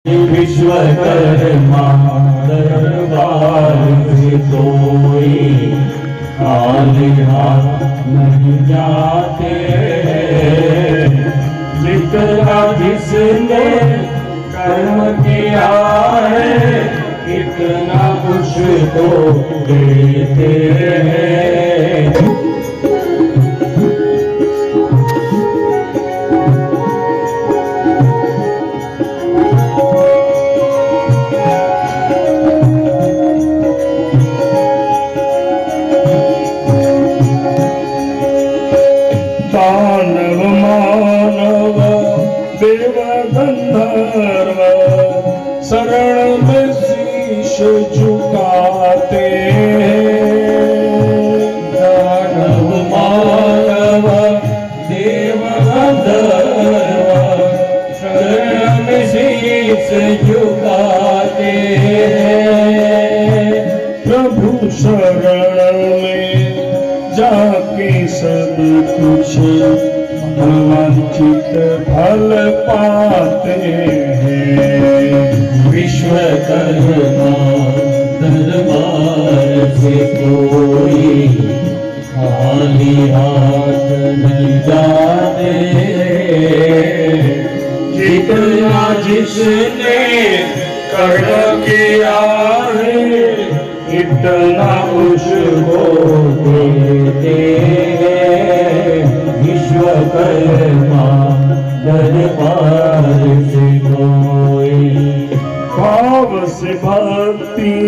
विश्वकर्मा दरबार से कोई खाली हाथ नहीं जाते हैं। जितना जिसने कर्म किया है इतना उसको देते हैं। दानव मानव देव गंधर्व शरण में शीश झुकाते हैं। दानव मानव देव गंधर्व शरण में शीश झुकाते हैं। प्रभु शरण में जाके सब कुछ वांछित फल पाते हैं। विश्वकर्मा दरबार से कोई खाली हाथ नहीं जाते। जितना जिसने कर्म किया है इतना उसको देते हैं। विश्वकर्मा दरबार से कोई भाव से भक्ति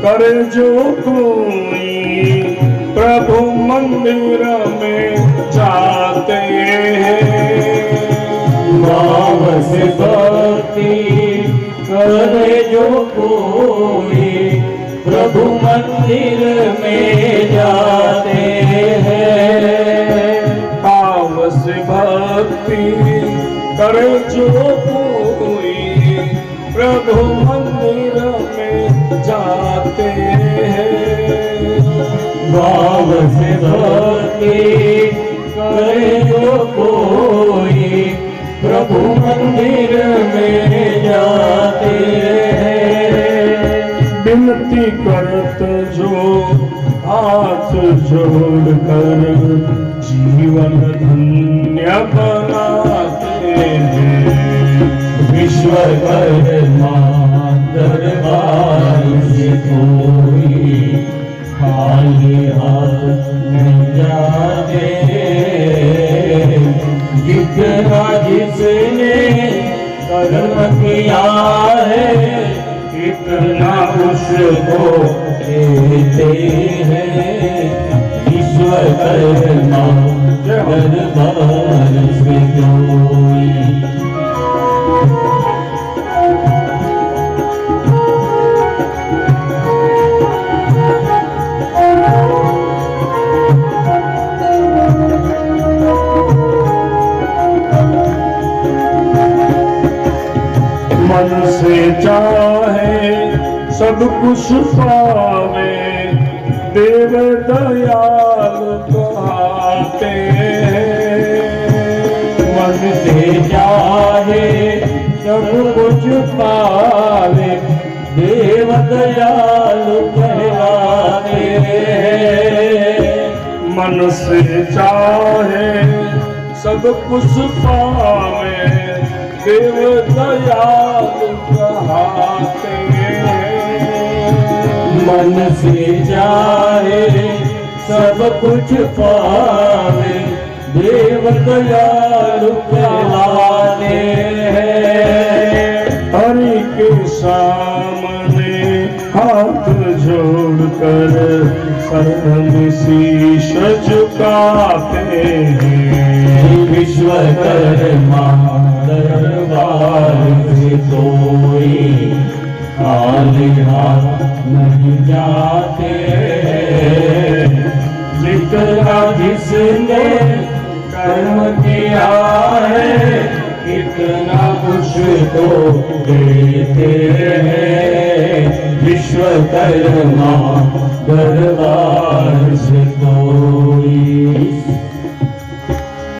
करे जो कोई प्रभु मंदिर में जाते हैं। भाव से भक्ति करे जो कोई प्रभु मंदिर में जाते हैं। भाव से भक्ति करे जो कोई प्रभु मंदिर में जाते हैं। भाव से भक्ति करे जो कोई प्रभु मंदिर में जाते हैं। विनती करत जो हाथ जोड़कर जीवन धन्य बनाते हैं। विश्वकर्मा दरबार से कोई खाली हाथ नहीं जाते। जितना जिसने कर्म किया है इतना उसको देते हैं। विश्वकर्मा दरबार से कोई मन से चाहे सब कुछ पावे देव दयाल कहते हैं। मन से चाहे सब कुछ पावे देव दयालु कहलाते हैं। मन से चाहे सब कुछ पावे देव दयालु कहते हैं। मन से चाहे सब कुछ पावे देव दयालु कहलाते हैं। हरि के सामने हाथ जोड़कर शरण शीश झुकाते हैं। विश्वकर्मा दरबार से कोई खाली हाथ नहीं जाते। जितना जिसने कर्म किया है इतना उसको देते हैं। विश्वकर्मा दरबार